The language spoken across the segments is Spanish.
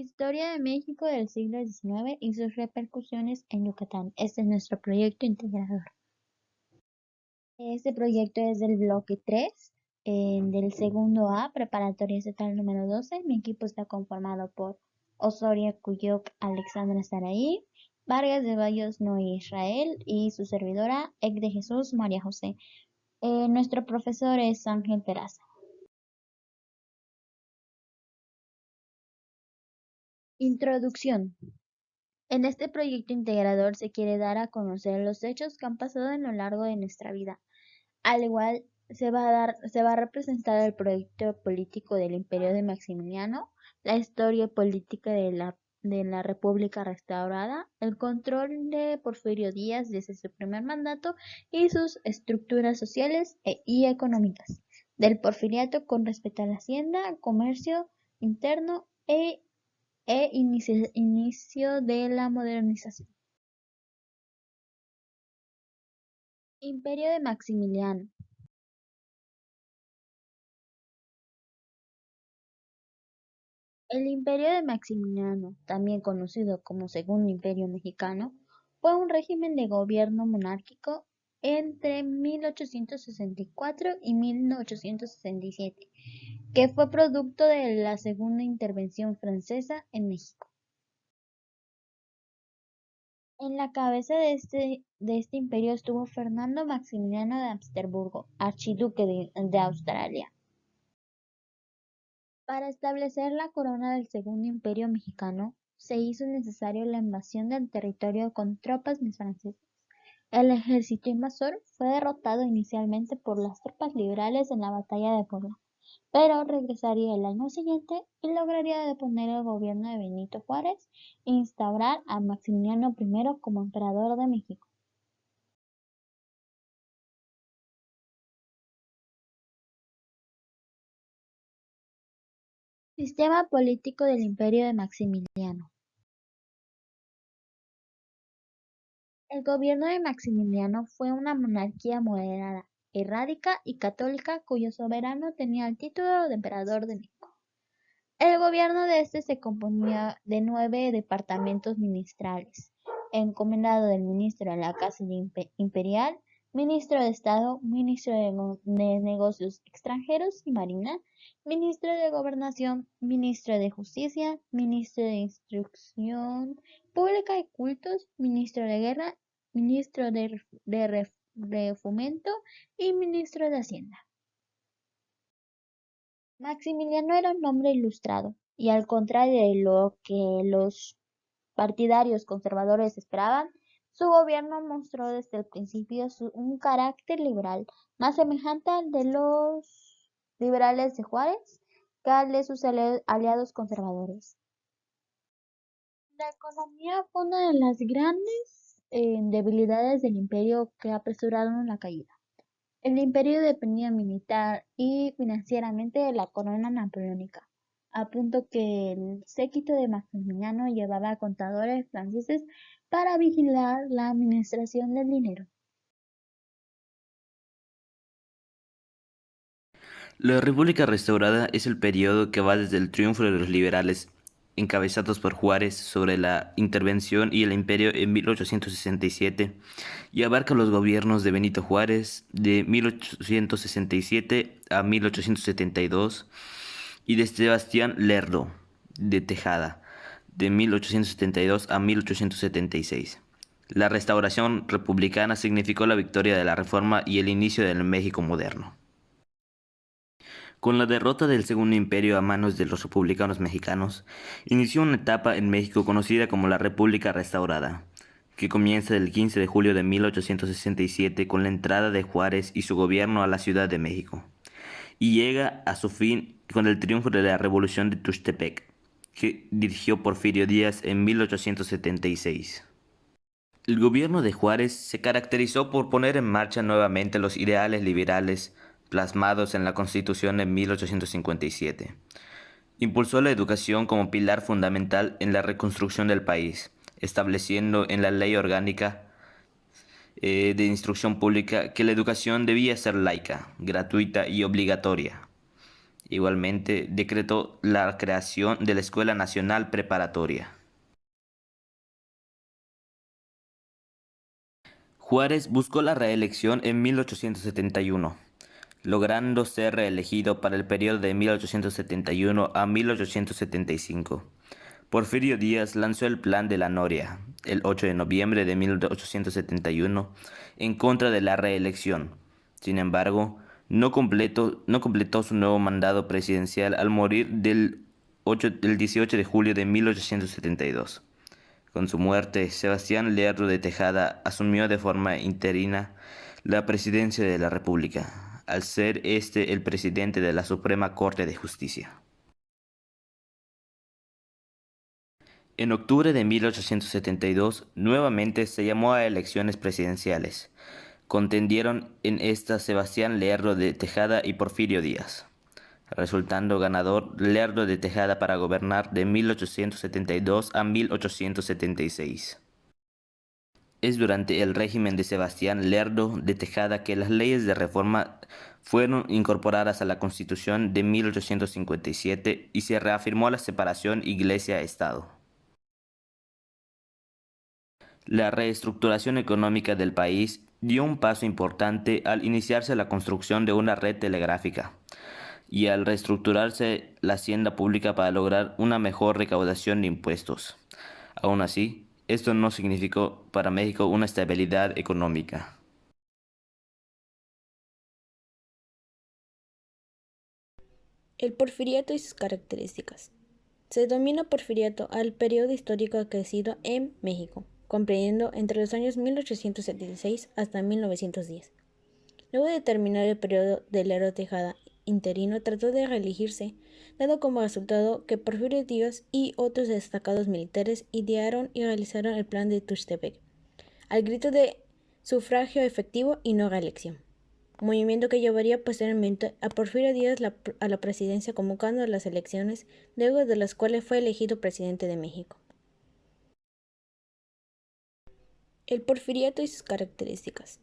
Historia de México del siglo XIX y sus repercusiones en Yucatán. Este es nuestro proyecto integrador. Este proyecto es del bloque 3, del segundo A, preparatoria estatal número 12. Mi equipo está conformado por Osoria Cuyoc, Alexandra Saraí, Vargas de Bayos, Noé Israel y su servidora, Ec de Jesús, María José. Nuestro profesor es Ángel Peraza. Introducción. En este proyecto integrador se quiere dar a conocer los hechos que han pasado en lo largo de nuestra vida. Al igual se va a representar el proyecto político del Imperio de Maximiliano, la historia política de la República restaurada, el control de Porfirio Díaz desde su primer mandato y sus estructuras sociales y económicas, del porfiriato con respecto a la hacienda, comercio interno inicio de la modernización. Imperio de Maximiliano. El Imperio de Maximiliano, también conocido como Segundo Imperio Mexicano, fue un régimen de gobierno monárquico entre 1864 y 1867, que fue producto de la segunda intervención francesa en México. En la cabeza de este imperio estuvo Fernando Maximiliano de Habsburgo, archiduque de Australia. Para establecer la corona del Segundo Imperio Mexicano, se hizo necesario la invasión del territorio con tropas francesas. El ejército invasor fue derrotado inicialmente por las tropas liberales en la batalla de Puebla, pero regresaría el año siguiente y lograría deponer el gobierno de Benito Juárez e instaurar a Maximiliano I como emperador de México. Sistema político del Imperio de Maximiliano. El gobierno de Maximiliano fue una monarquía moderada, errática y católica cuyo soberano tenía el título de emperador de México. El gobierno de este se componía de 9 departamentos ministeriales, encomendado del ministro de la Casa Imperial, ministro de Estado, ministro de Negocios Extranjeros y Marina, ministro de Gobernación, ministro de Justicia, ministro de Instrucción Pública y Cultos, ministro de Guerra, ministro de Fomento y ministro de Hacienda. Maximiliano era un hombre ilustrado, y al contrario de lo que los partidarios conservadores esperaban, su gobierno mostró desde el principio un carácter liberal, más semejante al de los liberales de Juárez que al de sus aliados conservadores. La economía fue una de las grandes debilidades del imperio que apresuraron la caída. El imperio dependía militar y financieramente de la corona napoleónica, a punto que el séquito de Maximiliano llevaba a contadores franceses para vigilar la administración del dinero. La República Restaurada es el periodo que va desde el triunfo de los liberales, encabezados por Juárez, sobre la intervención y el imperio en 1867, y abarca los gobiernos de Benito Juárez de 1867 a 1872 y de Sebastián Lerdo de Tejada de 1872 a 1876. La restauración republicana significó la victoria de la Reforma y el inicio del México moderno. Con la derrota del Segundo Imperio a manos de los republicanos mexicanos, inició una etapa en México conocida como la República Restaurada, que comienza el 15 de julio de 1867 con la entrada de Juárez y su gobierno a la Ciudad de México, y llega a su fin con el triunfo de la Revolución de Tuxtepec, que dirigió Porfirio Díaz en 1876. El gobierno de Juárez se caracterizó por poner en marcha nuevamente los ideales liberales plasmados en la Constitución de 1857. Impulsó la educación como pilar fundamental en la reconstrucción del país, estableciendo en la Ley Orgánica de Instrucción Pública que la educación debía ser laica, gratuita y obligatoria, Igualmente, decretó la creación de la Escuela Nacional Preparatoria. Juárez buscó la reelección en 1871, logrando ser reelegido para el periodo de 1871 a 1875. Porfirio Díaz lanzó el Plan de la Noria el 8 de noviembre de 1871 en contra de la reelección. Sin embargo, no completó su nuevo mandato presidencial al morir el 18 de julio de 1872. Con su muerte, Sebastián Lerdo de Tejada asumió de forma interina la presidencia de la República, al ser este el presidente de la Suprema Corte de Justicia. En octubre de 1872, nuevamente se llamó a elecciones presidenciales. Contendieron en estas Sebastián Lerdo de Tejada y Porfirio Díaz, resultando ganador Lerdo de Tejada para gobernar de 1872 a 1876. Es durante el régimen de Sebastián Lerdo de Tejada que las leyes de reforma fueron incorporadas a la Constitución de 1857 y se reafirmó la separación Iglesia-Estado. La reestructuración económica del país dio un paso importante al iniciarse la construcción de una red telegráfica y al reestructurarse la hacienda pública para lograr una mejor recaudación de impuestos. Aún así, esto no significó para México una estabilidad económica. El porfiriato y sus características. Se denomina porfiriato al periodo histórico acaecido en México, comprendiendo entre los años 1876 hasta 1910. Luego de terminar el periodo de Lerdo Tejada interino, trató de reelegirse, dando como resultado que Porfirio Díaz y otros destacados militares idearon y realizaron el plan de Tuxtepec, al grito de sufragio efectivo y no reelección, movimiento que llevaría posteriormente a Porfirio Díaz a la presidencia, convocando las elecciones, luego de las cuales fue elegido presidente de México. El porfiriato y sus características.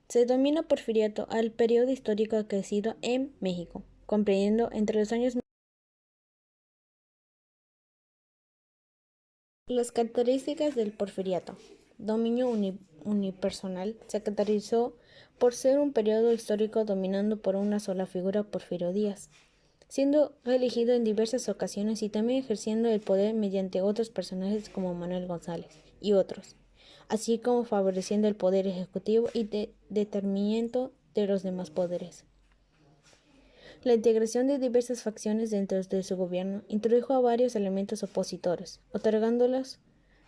Se denomina porfiriato al periodo histórico acaecido en México, comprendiendo entre los años. Las características del porfiriato. Dominio unipersonal. Se caracterizó por ser un periodo histórico dominando por una sola figura, Porfirio Díaz, siendo reelegido en diversas ocasiones y también ejerciendo el poder mediante otros personajes como Manuel González y otros, así como favoreciendo el poder ejecutivo y determinamiento de los demás poderes. La integración de diversas facciones dentro de su gobierno introdujo a varios elementos opositores, otorgándolos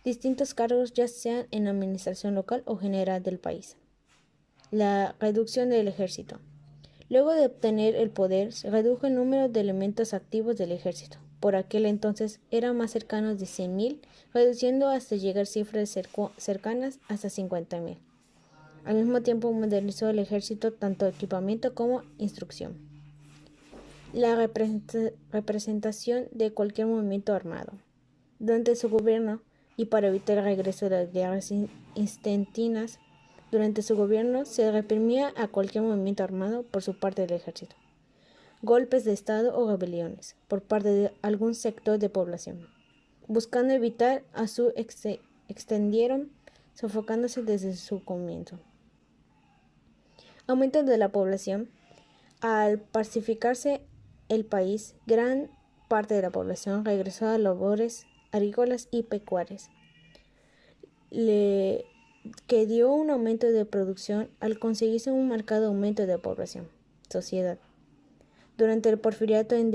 distintos cargos ya sean en la administración local o general del país. La reducción del ejército. Luego de obtener el poder, se redujo el número de elementos activos del ejército. Por aquel entonces eran más cercanos de 100.000, reduciendo hasta llegar a cifras cercanas hasta 50.000. Al mismo tiempo modernizó el ejército tanto equipamiento como instrucción. La representación de cualquier movimiento armado. Durante su gobierno, y para evitar el regreso de las guerras intestinas, durante su gobierno se reprimía a cualquier movimiento armado por su parte del ejército, golpes de Estado o rebeliones por parte de algún sector de población, buscando evitar a su extendieron, sofocándose desde su comienzo. Aumento de la población. Al pacificarse el país, gran parte de la población regresó a labores agrícolas y pecuarias, que dio un aumento de producción al conseguirse un marcado aumento de población. Sociedad. Durante el porfiriato, en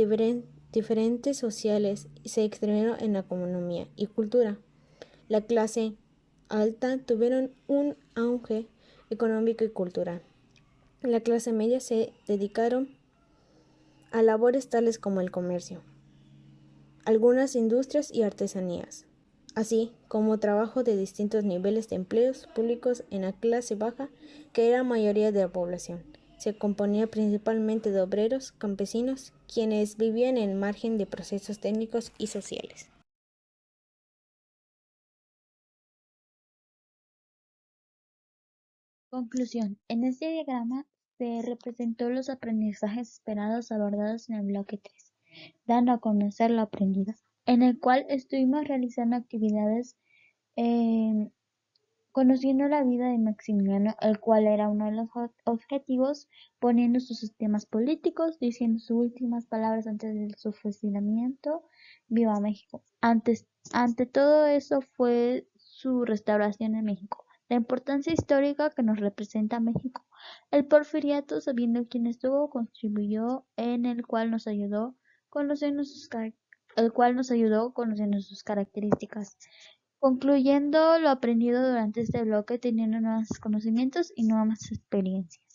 diferentes sociales se extendieron en la economía y cultura. La clase alta tuvieron un auge económico y cultural. La clase media se dedicaron a labores tales como el comercio, algunas industrias y artesanías, así como trabajo de distintos niveles de empleos públicos en la clase baja, que era la mayoría de la población. Se componía principalmente de obreros, campesinos, quienes vivían en el margen de procesos técnicos y sociales. Conclusión. En este diagrama se representó los aprendizajes esperados abordados en el bloque 3, dando a conocer lo aprendido, en el cual estuvimos realizando actividades conociendo la vida de Maximiliano, el cual era uno de los objetivos, poniendo sus sistemas políticos, diciendo sus últimas palabras antes de su fusilamiento, ¡Viva México! Ante todo eso fue su restauración en México, la importancia histórica que nos representa México, el porfiriato, sabiendo quién estuvo, contribuyó, en el cual nos ayudó conociendo sus características. Concluyendo lo aprendido durante este bloque, teniendo nuevos conocimientos y nuevas experiencias.